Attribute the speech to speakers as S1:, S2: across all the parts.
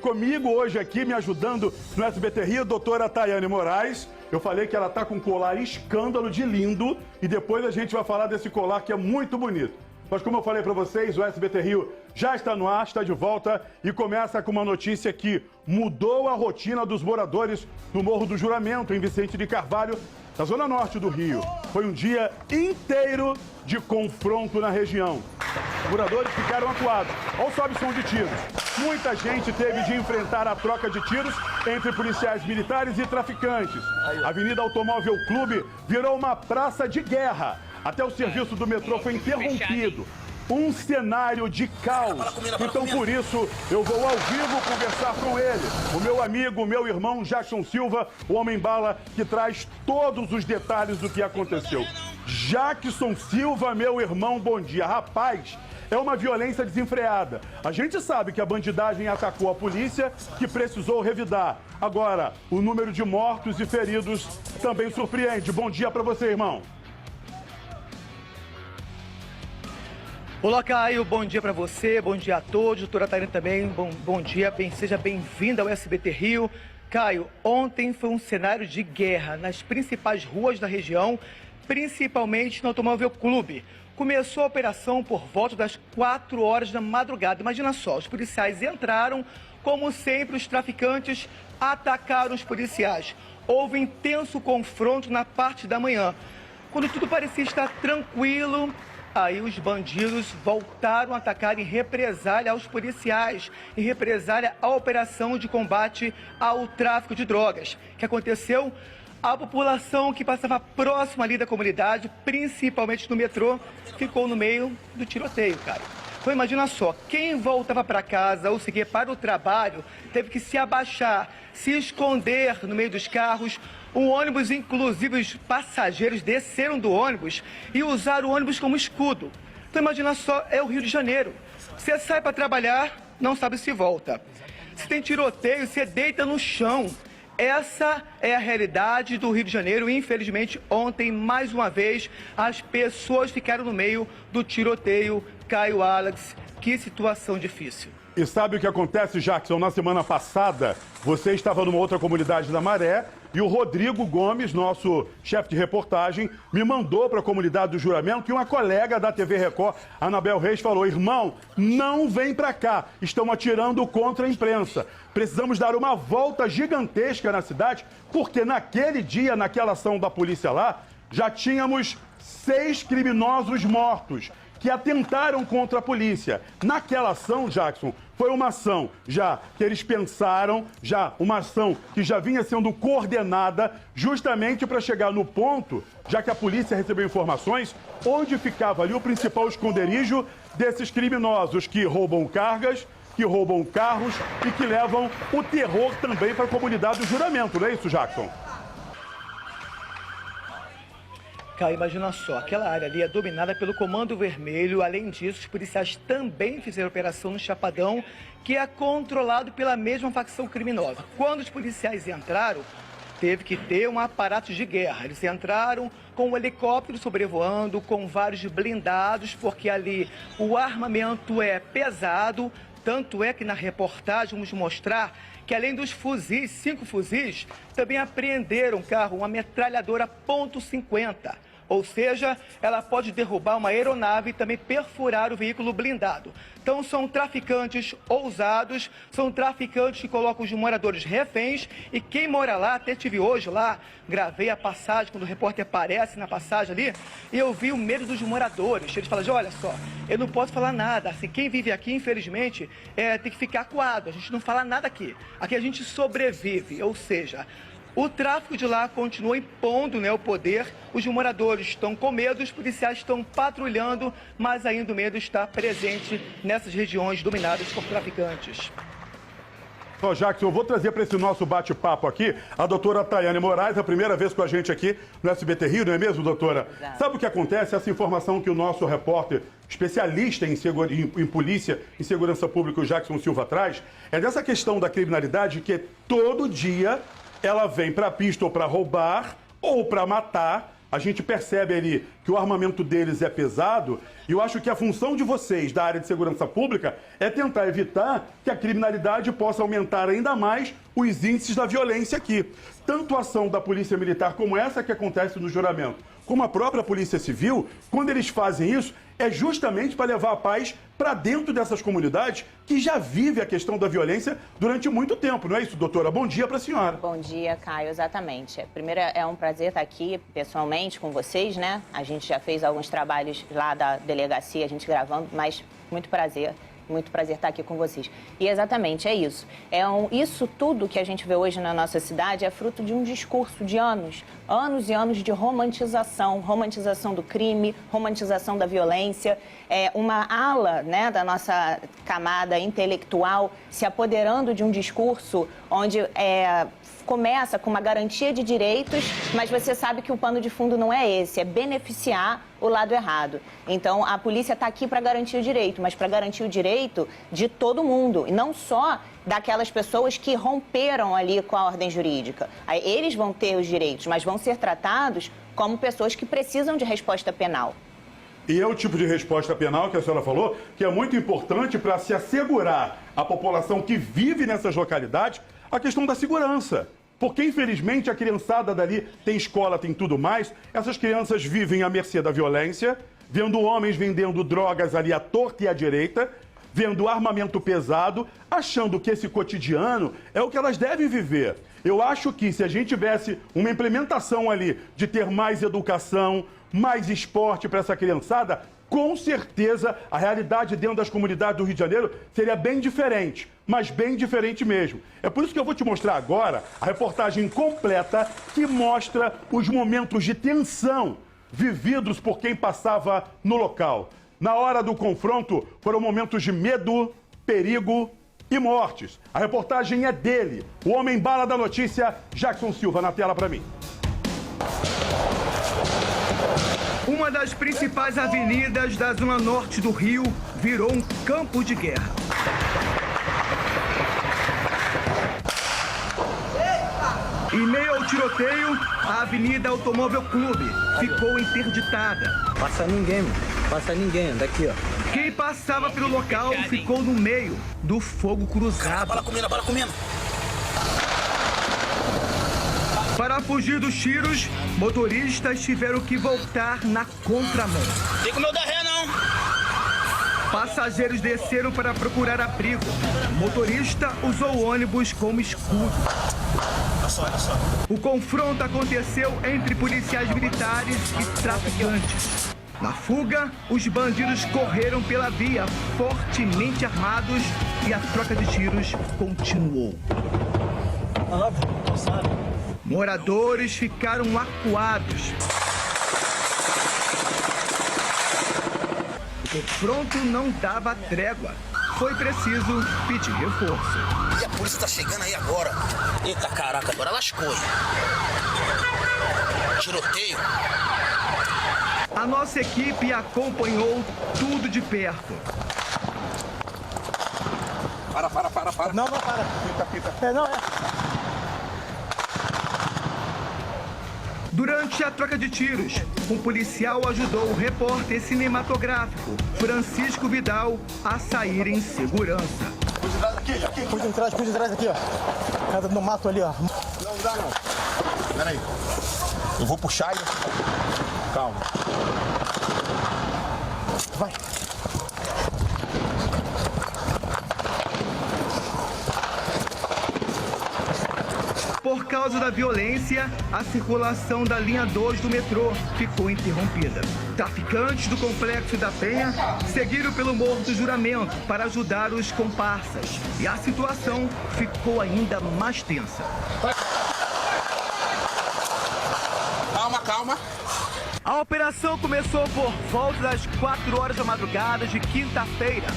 S1: comigo hoje aqui, me ajudando no SBT Rio, a doutora Tayane Moraes. Eu falei que ela tá com um colar escândalo de lindo e depois a gente vai falar desse colar que é muito bonito. Mas como eu falei para vocês, o SBT Rio já está no ar, está de volta e começa com uma notícia que mudou a rotina dos moradores no Morro do Juramento, em Vicente de Carvalho, na zona norte do Rio. Foi um dia inteiro de confronto na região. Os moradores ficaram acuados. Olha o sobe-som de tiros. Muita gente teve de enfrentar a troca de tiros entre policiais militares e traficantes. A Avenida Automóvel Clube virou uma praça de guerra. Até o serviço do metrô foi interrompido. Um cenário de caos. Então, por isso, eu vou ao vivo conversar com ele. O meu amigo, o meu irmão Jackson Silva, o Homem-Bala, que traz todos os detalhes do que aconteceu. Jackson Silva, meu irmão, bom dia. Rapaz, é uma violência desenfreada. A gente sabe que a bandidagem atacou a polícia, que precisou revidar. Agora, o número de mortos e feridos também surpreende. Bom dia para você, irmão.
S2: Olá, Caio, bom dia para você, bom dia a todos, doutora Tayane também, bom dia, seja bem-vinda ao SBT Rio. Caio, ontem foi um cenário de guerra nas principais ruas da região, principalmente no Automóvel Clube. Começou a operação por volta das 4 horas da madrugada. Imagina só, os policiais entraram, como sempre, os traficantes atacaram os policiais. Houve intenso confronto na parte da manhã. Quando tudo parecia estar tranquilo, aí os bandidos voltaram a atacar em represália aos policiais, em represália à operação de combate ao tráfico de drogas. O que aconteceu? A população que passava próxima ali da comunidade, principalmente no metrô, ficou no meio do tiroteio, cara. Então imagina só, quem voltava para casa ou seguia para o trabalho, teve que se abaixar, se esconder no meio dos carros. Um ônibus, inclusive os passageiros desceram do ônibus e usaram o ônibus como escudo. Então imagina só, é o Rio de Janeiro. Você sai para trabalhar, não sabe se volta. Se tem tiroteio, você deita no chão. Essa é a realidade do Rio de Janeiro. Infelizmente, ontem, mais uma vez, as pessoas ficaram no meio do tiroteio. Caio, Alex, que situação difícil.
S1: E sabe o que acontece, Jackson? Na semana passada, você estava numa outra comunidade da Maré e o Rodrigo Gomes, nosso chefe de reportagem, me mandou para a comunidade do Juramento que uma colega da TV Record, Anabel Reis, falou: irmão, não vem para cá, estão atirando contra a imprensa. Precisamos dar uma volta gigantesca na cidade, porque naquele dia, naquela ação da polícia lá, já tínhamos 6 criminosos mortos que atentaram contra a polícia. Naquela ação, Jackson, foi uma ação já que eles pensaram, uma ação que já vinha sendo coordenada justamente para chegar no ponto, já que a polícia recebeu informações, onde ficava ali o principal esconderijo desses criminosos que roubam cargas, que roubam carros e que levam o terror também para a comunidade do Juramento, não é isso, Jackson?
S2: Caio, imagina só, aquela área ali é dominada pelo Comando Vermelho. Além disso, os policiais também fizeram operação no Chapadão, que é controlado pela mesma facção criminosa. Quando os policiais entraram, teve que ter um aparato de guerra. Eles entraram com um helicóptero sobrevoando, com vários blindados, porque ali o armamento é pesado. Tanto é que na reportagem vamos mostrar que além dos fuzis, 5 fuzis, também apreenderam um carro, uma metralhadora .50. Ou seja, ela pode derrubar uma aeronave e também perfurar o veículo blindado. Então são traficantes ousados, são traficantes que colocam os moradores reféns. E quem mora lá, até tive hoje lá, gravei a passagem, quando o repórter aparece na passagem ali, e eu vi o medo dos moradores. Eles falam: olha só, eu não posso falar nada, assim, quem vive aqui, infelizmente, tem que ficar acuado, a gente não fala nada aqui. Aqui a gente sobrevive, ou seja, o tráfico de lá continua impondo, o poder. Os moradores estão com medo, os policiais estão patrulhando, mas ainda o medo está presente nessas regiões dominadas por traficantes.
S1: Só, Jackson, eu vou trazer para esse nosso bate-papo aqui a doutora Tayane Moraes, a primeira vez com a gente aqui no SBT Rio, não é mesmo, doutora?
S3: Exato.
S1: Sabe o que acontece? Essa informação que o nosso repórter especialista em polícia e segurança pública, o Jackson Silva, traz, é dessa questão da criminalidade que todo dia ela vem para a pista ou para roubar ou para matar, A gente percebe ali que o armamento deles é pesado e eu acho que a função de vocês, da área de segurança pública, é tentar evitar que a criminalidade possa aumentar ainda mais os índices da violência aqui. Tanto a ação da Polícia Militar como essa que acontece no juramento, como a própria Polícia Civil, quando eles fazem isso, é justamente para levar a paz para dentro dessas comunidades que já vivem a questão da violência durante muito tempo, não é isso, doutora? Bom dia para a senhora.
S3: Bom dia, Caio, exatamente. Primeiro, é um prazer estar aqui pessoalmente com vocês, né? A gente já fez alguns trabalhos lá da delegacia, a gente gravando, mas muito prazer estar aqui com vocês. E exatamente, é isso. Isso tudo que a gente vê hoje na nossa cidade é fruto de um discurso de anos e anos de romantização do crime, romantização da violência, uma ala, né, da nossa camada intelectual se apoderando de um discurso onde começa com uma garantia de direitos, mas você sabe que o pano de fundo não é esse, é beneficiar o lado errado. Então, a polícia está aqui para garantir o direito, mas para garantir o direito de todo mundo, e não só daquelas pessoas que romperam ali com a ordem jurídica. Aí, eles vão ter os direitos, mas vão ser tratados como pessoas que precisam de resposta penal.
S1: E é o tipo de resposta penal que a senhora falou, que é muito importante para se assegurar à população que vive nessas localidades a questão da segurança. Porque, infelizmente, a criançada dali tem escola, tem tudo mais. Essas crianças vivem à mercê da violência, vendo homens vendendo drogas ali à torta e à direita, vendo armamento pesado, achando que esse cotidiano é o que elas devem viver. Eu acho que se a gente tivesse uma implementação ali de ter mais educação, mais esporte para essa criançada, com certeza a realidade dentro das comunidades do Rio de Janeiro seria bem diferente, mas bem diferente mesmo. É por isso que eu vou te mostrar agora a reportagem completa que mostra os momentos de tensão vividos por quem passava no local. Na hora do confronto, foram momentos de medo, perigo e mortes. A reportagem é dele, o homem-bala da notícia, Jackson Silva, na tela para mim.
S2: Uma das principais avenidas da zona norte do Rio virou um campo de guerra. Em meio ao tiroteio, a Avenida Automóvel Clube ficou interditada.
S4: Passa ninguém, daqui ó.
S2: Quem passava pelo local ficou no meio do fogo cruzado.
S5: Bala comendo.
S2: Para fugir dos tiros, motoristas tiveram que voltar na contramão.
S5: Tem como eu dar ré, não.
S2: Passageiros desceram para procurar abrigo. O motorista usou o ônibus como escudo.
S5: Olha só.
S2: O confronto aconteceu entre policiais militares e traficantes. Na fuga, os bandidos correram pela via, fortemente armados, e a troca de tiros continuou. Moradores ficaram acuados. O confronto não dava trégua. Foi preciso pedir reforço.
S5: E a polícia tá chegando aí agora. Eita caraca, agora lascou. Tiroteio.
S2: A nossa equipe acompanhou tudo de perto.
S5: Para.
S4: Não, para. Fita.
S2: Durante a troca de tiros, um policial ajudou o repórter cinematográfico Francisco Vidal a sair em segurança.
S4: Puxa de trás aqui, ó. Cada no mato ali, ó.
S5: Não dá não. Pera aí. Eu vou puxar e... Calma.
S4: Vai.
S2: Por causa da violência, a circulação da linha 2 do metrô ficou interrompida. Traficantes do Complexo da Penha seguiram pelo Morro do Juramento para ajudar os comparsas. E a situação ficou ainda mais tensa.
S5: Calma.
S2: A operação começou por volta das 4 horas da madrugada de quinta-feira.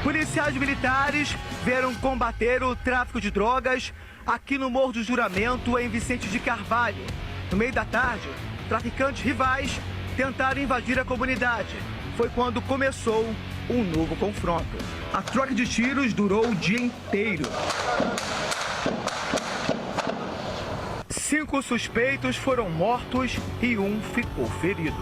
S2: Policiais militares vieram combater o tráfico de drogas aqui no Morro do Juramento, em Vicente de Carvalho. No meio da tarde, traficantes rivais tentaram invadir a comunidade. Foi quando começou um novo confronto. A troca de tiros durou o dia inteiro. 5 5 suspeitos foram mortos e 1 ficou ferido.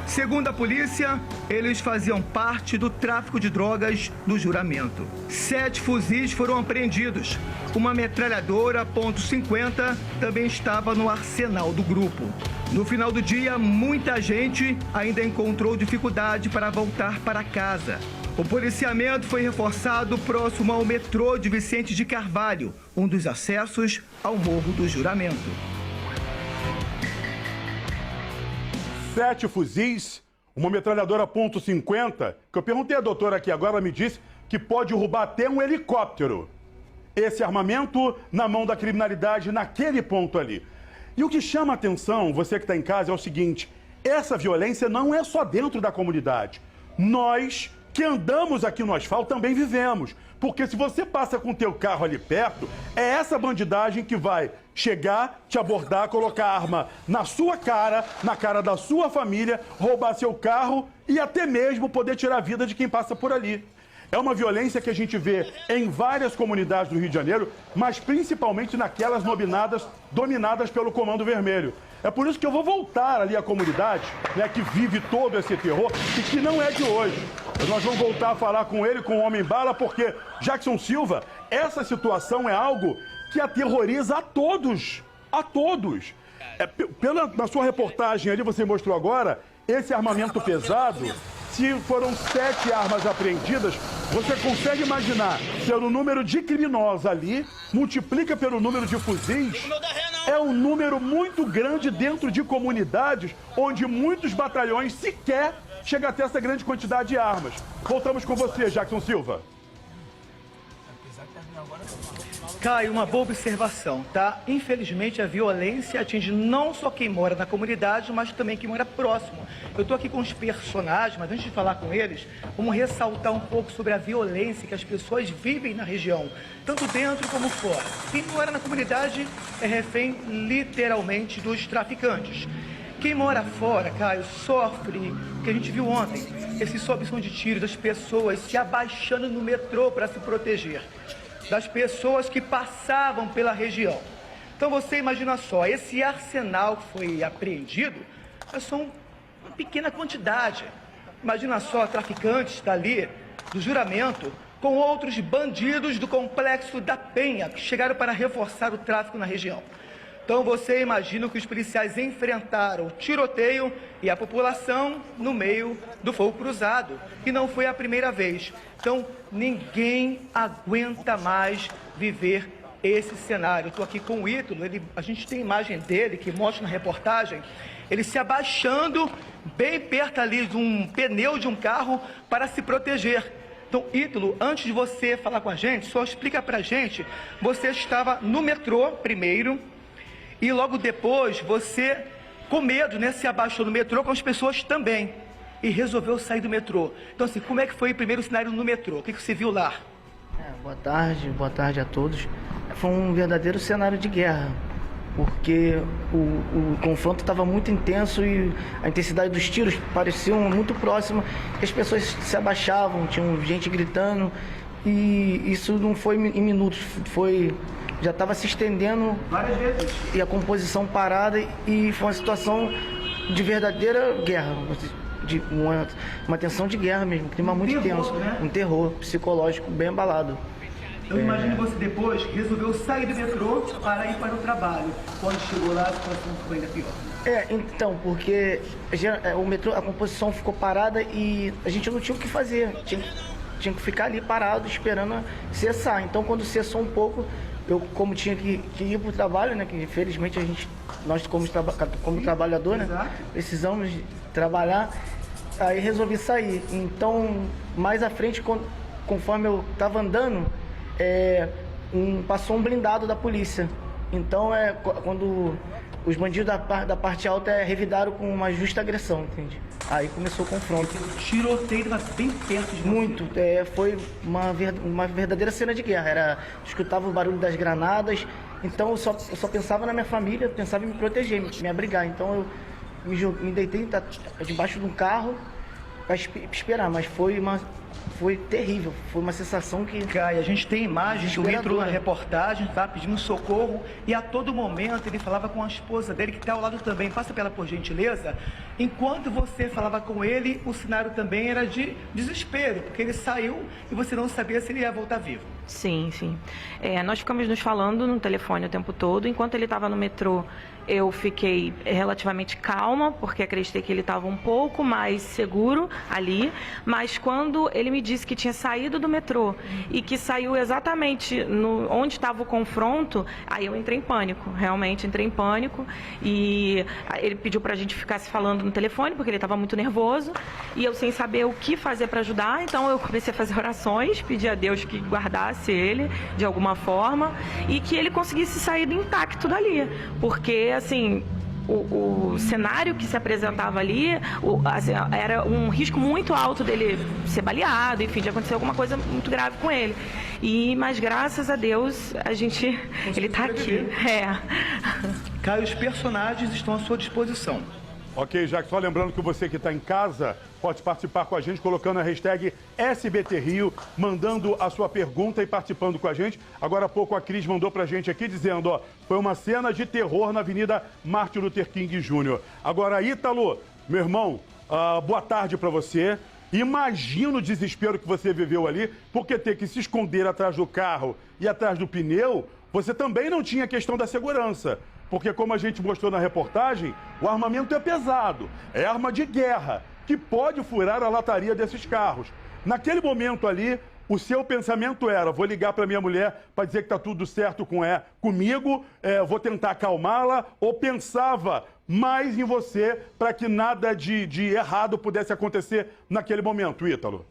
S2: Segundo a polícia, eles faziam parte do tráfico de drogas no Juramento. 7 fuzis foram apreendidos. Uma metralhadora .50 também estava no arsenal do grupo. No final do dia, muita gente ainda encontrou dificuldade para voltar para casa. O policiamento foi reforçado próximo ao metrô de Vicente de Carvalho, um dos acessos ao Morro do Juramento.
S1: 7 fuzis, uma metralhadora .50, que eu perguntei à doutora aqui agora, ela me disse que pode derrubar até um helicóptero. Esse armamento na mão da criminalidade naquele ponto ali. E o que chama a atenção, você que está em casa, é o seguinte: essa violência não é só dentro da comunidade. Nós que andamos aqui no asfalto também vivemos. Porque se você passa com o teu carro ali perto, é essa bandidagem que vai chegar, te abordar, colocar arma na sua cara, na cara da sua família, roubar seu carro e até mesmo poder tirar a vida de quem passa por ali. É uma violência que a gente vê em várias comunidades do Rio de Janeiro, mas principalmente naquelas dominadas pelo Comando Vermelho. É por isso que eu vou voltar ali à comunidade, né, que vive todo esse terror e que não é de hoje. Nós vamos voltar a falar com ele, com o Homem-Bala, porque, Jackson Silva, essa situação é algo que aterroriza a todos. A todos. Na sua reportagem ali, você mostrou agora, esse armamento pesado, se foram 7 armas apreendidas, você consegue imaginar, pelo número de criminosos ali, multiplica pelo número de fuzis, é um número muito grande dentro de comunidades onde muitos batalhões sequer chegam a ter essa grande quantidade de armas. Voltamos com você, Jackson Silva.
S2: Caio, uma boa observação, tá? Infelizmente, a violência atinge não só quem mora na comunidade, mas também quem mora próximo. Eu tô aqui com os personagens, mas antes de falar com eles, vamos ressaltar um pouco sobre a violência que as pessoas vivem na região, tanto dentro como fora. Quem mora na comunidade é refém, literalmente, dos traficantes. Quem mora fora, Caio, sofre o que a gente viu ontem. Esse sobe som de tiros das pessoas se abaixando no metrô para se proteger. Das pessoas que passavam pela região. Então você imagina só, esse arsenal que foi apreendido é só uma pequena quantidade. Imagina só, traficantes dali, do Juramento, com outros bandidos do Complexo da Penha, que chegaram para reforçar o tráfico na região. Então você imagina que os policiais enfrentaram o tiroteio e a população no meio do fogo cruzado. E não foi a primeira vez. Então ninguém aguenta mais viver esse cenário. Eu estou aqui com o Ítalo, a gente tem imagem dele que mostra na reportagem, ele se abaixando bem perto ali de um pneu de um carro para se proteger. Então, Ítalo, antes de você falar com a gente, só explica pra gente, você estava no metrô primeiro, e logo depois você, com medo, né, se abaixou no metrô com as pessoas também. E resolveu sair do metrô. Então, assim, como é que foi o primeiro cenário no metrô? O que você viu lá?
S6: Boa tarde a todos. Foi um verdadeiro cenário de guerra, porque o confronto estava muito intenso e a intensidade dos tiros parecia muito próxima, que as pessoas se abaixavam, tinha gente gritando, e isso não foi em minutos, já estava se estendendo
S2: várias vezes.
S6: E a composição parada, e foi uma situação de verdadeira guerra, de uma tensão de guerra mesmo, um clima muito tenso, né? Um terror psicológico bem abalado.
S2: Eu imagino você depois resolveu sair do metrô para ir para o trabalho. Quando chegou lá, a situação ficou ainda pior.
S6: Então, porque o metrô, a composição ficou parada e a gente não tinha o que fazer. Tinha que ficar ali parado esperando cessar. Então, quando cessou um pouco, eu, como tinha que ir para o trabalho, né, que infelizmente nós como trabalhador, né, precisamos trabalhar, aí resolvi sair. Então, mais à frente, conforme eu estava andando, passou um blindado da polícia. Então, quando os bandidos da parte alta revidaram com uma justa agressão, entende? Aí começou o confronto.
S2: O tiroteio estava bem perto de você.
S6: Muito. Foi uma verdadeira cena de guerra. Escutava o barulho das granadas. Então eu só pensava na minha família, pensava em me proteger, me abrigar. Então eu me deitei debaixo de um carro para esperar. Mas foi foi terrível. Foi uma sensação que...
S2: Caio, a gente tem imagens do Ítalo na reportagem, tá? Pedindo socorro, e a todo momento ele falava com a esposa dele, que está ao lado também. Passa pela, por gentileza. Enquanto você falava com ele, o cenário também era de desespero, porque ele saiu e você não sabia se ele ia voltar vivo.
S7: Sim, sim. Nós ficamos nos falando no telefone o tempo todo. Enquanto ele estava no metrô, eu fiquei relativamente calma, porque acreditei que ele estava um pouco mais seguro ali. Mas quando ele me disse que tinha saído do metrô e que saiu exatamente onde estava o confronto, aí eu entrei em pânico. Realmente entrei em pânico. E ele pediu para a gente ficar se falando no telefone, porque ele estava muito nervoso. E eu sem saber o que fazer para ajudar, então eu comecei a fazer orações, pedi a Deus que guardasse ele de alguma forma e que ele conseguisse sair intacto dali, porque assim o cenário que se apresentava ali assim, era um risco muito alto dele ser baleado, enfim, de acontecer alguma coisa muito grave com ele. Mas graças a Deus ele está aqui.
S2: Caio, os personagens estão à sua disposição.
S1: Ok, Jackson, só lembrando que você que está em casa pode participar com a gente colocando a hashtag SBTRio, mandando a sua pergunta e participando com a gente. Agora há pouco a Cris mandou pra gente aqui dizendo, ó, foi uma cena de terror na Avenida Martin Luther King Jr. Agora, Ítalo, meu irmão, boa tarde pra você. Imagina o desespero que você viveu ali, porque ter que se esconder atrás do carro e atrás do pneu, você também não tinha a questão da segurança. Porque, como a gente mostrou na reportagem, o armamento é pesado, é arma de guerra, que pode furar a lataria desses carros. Naquele momento ali, o seu pensamento era, vou ligar para minha mulher para dizer que está tudo certo comigo, vou tentar acalmá-la, ou pensava mais em você para que nada de errado pudesse acontecer naquele momento, Ítalo?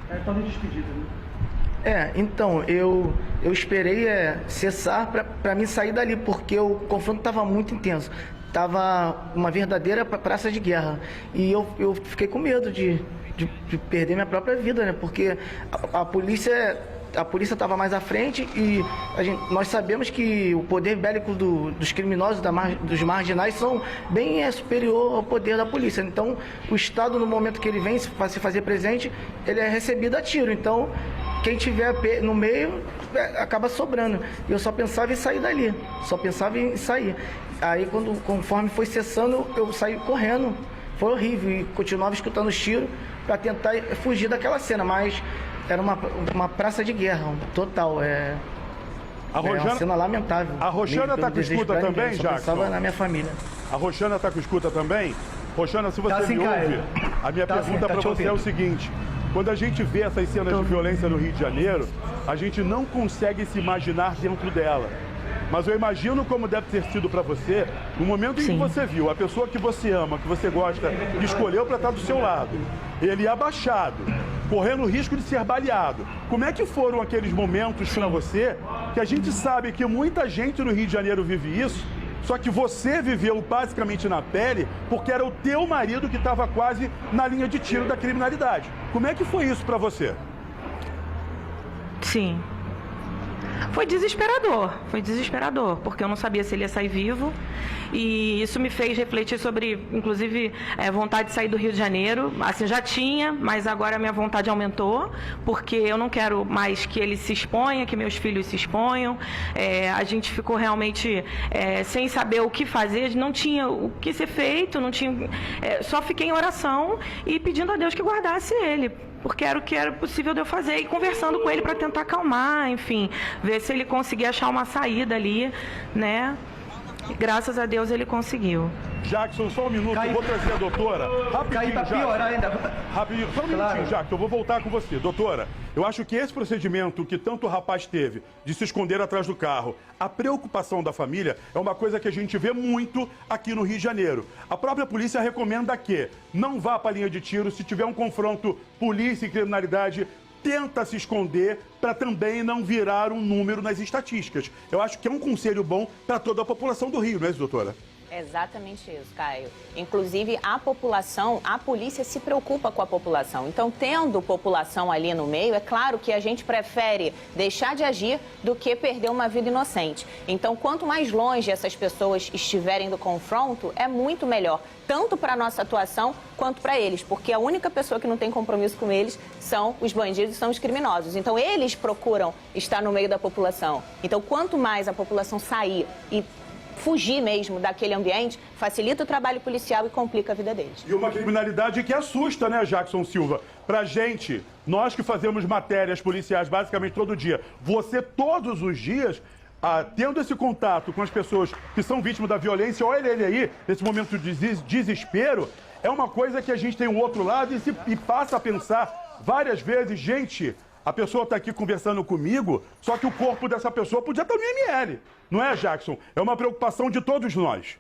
S2: Estava despedido, né?
S6: Então, eu esperei cessar para mim sair dali, porque o confronto estava muito intenso. Estava uma verdadeira praça de guerra. E eu fiquei com medo de perder minha própria vida, né? Porque a polícia estava mais à frente e nós sabemos que o poder bélico dos criminosos, dos marginais, são bem superior ao poder da polícia. Então, o Estado, no momento que ele vem se fazer presente, ele é recebido a tiro. Então, quem tiver no meio acaba sobrando. E eu só pensava em sair dali, só pensava em sair. Aí, conforme foi cessando, eu saí correndo. Foi horrível e continuava escutando os tiros para tentar fugir daquela cena, mas era uma praça de guerra, total. Uma cena lamentável.
S1: A Roxana está com escuta também, Jackson?
S6: Pensava na minha família.
S1: A Roxana está com escuta também? Roxana, se você me ouve, a minha pergunta para você é o seguinte. Quando a gente vê essas cenas de violência no Rio de Janeiro, a gente não consegue se imaginar dentro dela. Mas eu imagino como deve ter sido para você, no momento em que você viu a pessoa que você ama, que você gosta, que escolheu para estar do seu lado, ele abaixado, correndo o risco de ser baleado. Como é que foram aqueles momentos para você, que a gente sabe que muita gente no Rio de Janeiro vive isso, só que você viveu basicamente na pele porque era o teu marido que estava quase na linha de tiro da criminalidade. Como é que foi isso para você?
S7: Sim. Foi desesperador, porque eu não sabia se ele ia sair vivo, e isso me fez refletir sobre, inclusive, vontade de sair do Rio de Janeiro. Assim, já tinha, mas agora a minha vontade aumentou, porque eu não quero mais que ele se exponha, que meus filhos se exponham. A gente ficou realmente sem saber o que fazer, não tinha o que ser feito, não tinha, só fiquei em oração e pedindo a Deus que guardasse ele, porque era o que era possível de eu fazer, e conversando com ele para tentar acalmar, enfim, ver se ele conseguia achar uma saída ali, né? Graças a Deus ele conseguiu.
S1: Jackson, só um minuto, eu vou trazer a doutora. Rapidinho,
S2: para piorar ainda.
S1: Rapidinho, só um minutinho, Jackson, eu vou voltar com você. Doutora, eu acho que esse procedimento que tanto o rapaz teve de se esconder atrás do carro, a preocupação da família é uma coisa que a gente vê muito aqui no Rio de Janeiro. A própria polícia recomenda que não vá para a linha de tiro se tiver um confronto polícia e criminalidade. Tenta se esconder para também não virar um número nas estatísticas. Eu acho que é um conselho bom para toda a população do Rio, não é isso, doutora?
S3: É exatamente isso, Caio. Inclusive, a população, a polícia se preocupa com a população. Então, tendo população ali no meio, é claro que a gente prefere deixar de agir do que perder uma vida inocente. Então, quanto mais longe essas pessoas estiverem do confronto, é muito melhor, tanto para a nossa atuação quanto para eles, porque a única pessoa que não tem compromisso com eles são os bandidos, são os criminosos. Então, eles procuram estar no meio da população. Então, quanto mais a população sair e fugir mesmo daquele ambiente, facilita o trabalho policial e complica a vida deles.
S1: E uma criminalidade que assusta, né, Jackson Silva? Pra gente, nós que fazemos matérias policiais basicamente todo dia, você todos os dias, tendo esse contato com as pessoas que são vítimas da violência, olha ele aí, nesse momento de desespero, é uma coisa que a gente tem um outro lado e passa a pensar várias vezes, gente, a pessoa está aqui conversando comigo, só que o corpo dessa pessoa podia estar no IML. Não é, Jackson? É uma preocupação de todos nós.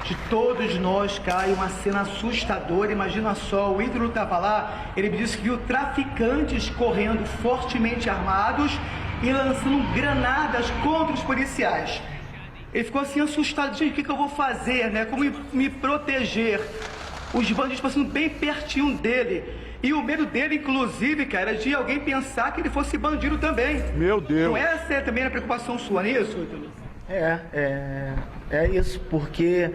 S2: De todos nós, Caio, uma cena assustadora. Imagina só, o ídolo estava lá, ele me disse que viu traficantes correndo fortemente armados e lançando granadas contra os policiais. Ele ficou assim assustado, gente, o que eu vou fazer, né? Como me proteger? Os bandidos passando bem pertinho dele. E o medo dele, inclusive, cara, é de alguém pensar que ele fosse bandido também.
S1: Meu Deus.
S2: Não é essa também a preocupação sua nisso, Ítalo?
S6: É isso, porque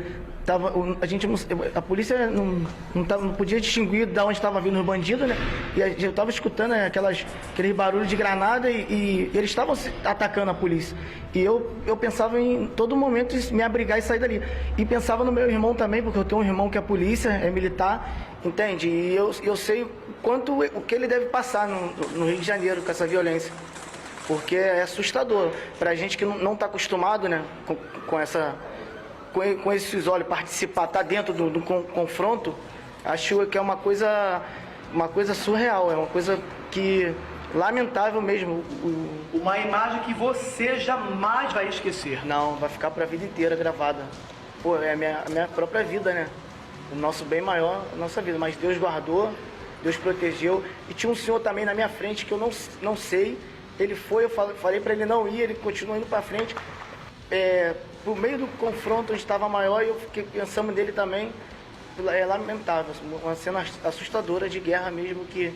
S6: a polícia não podia distinguir de onde estava vindo os bandidos, né? E eu estava escutando aqueles barulhos de granada e eles estavam atacando a polícia. E eu pensava em todo momento em me abrigar e sair dali. E pensava no meu irmão também, porque eu tenho um irmão que é polícia, é militar, entende? E eu sei o que ele deve passar no Rio de Janeiro com essa violência. Porque é assustador. Pra gente que não está acostumado, né, com esses olhos, participar, estar dentro do confronto, acho que é uma coisa surreal, é uma coisa que lamentável mesmo.
S2: Uma imagem que você jamais vai esquecer.
S6: Não, vai ficar para a vida inteira gravada. Pô, é a minha própria vida, né? O nosso bem maior, a nossa vida. Mas Deus guardou, Deus protegeu. E tinha um senhor também na minha frente que eu não sei. Ele foi, eu falei para ele não ir, ele continuou indo para frente. Por meio do confronto, onde estava maior, e eu fiquei pensando nele também. É lamentável, uma cena assustadora de guerra mesmo, que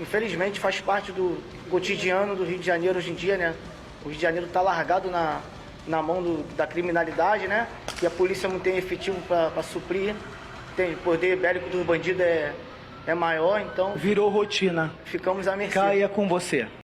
S6: infelizmente faz parte do cotidiano do Rio de Janeiro hoje em dia, né? O Rio de Janeiro está largado na mão da criminalidade, né? E a polícia não tem efetivo para suprir. O poder bélico dos bandidos é maior, então...
S2: Virou rotina.
S6: Ficamos à mercê.
S2: Caia com você.